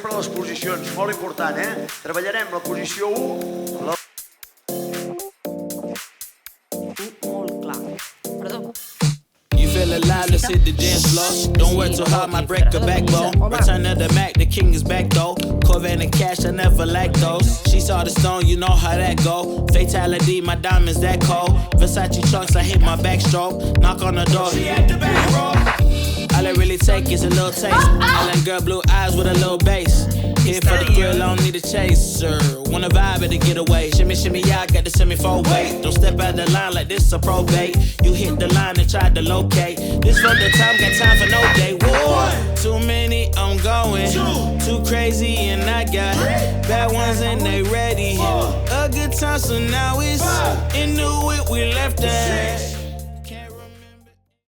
sempre les posicions, molt important, Treballarem la posició 1, la... Molt clar. Perdó. You feel alive, let's hit the dance floor. Don't work too hard, might break a backbone. Return to the Mac, the king is back though. Corvette and cash, I never lack those. She saw the stone, you know how that go. Fatality, my diamonds that cold. Versace trunks, I hit my backstroke. Knock on the door, she at the back row. All I really take is a little taste. Island girl, blue eyes with a little bass. Here for the thrill, I don't need a chaser. Wanna vibe at the getaway. Shimmy, shimmy, yeah, I got the semi-four weight. Don't step out the line like this a probate. You hit the line and tried to locate. This for the time, got time for no day. One, too many, I'm going. Too crazy and I got bad ones and they ready. A good time, so now it's into it, we left that.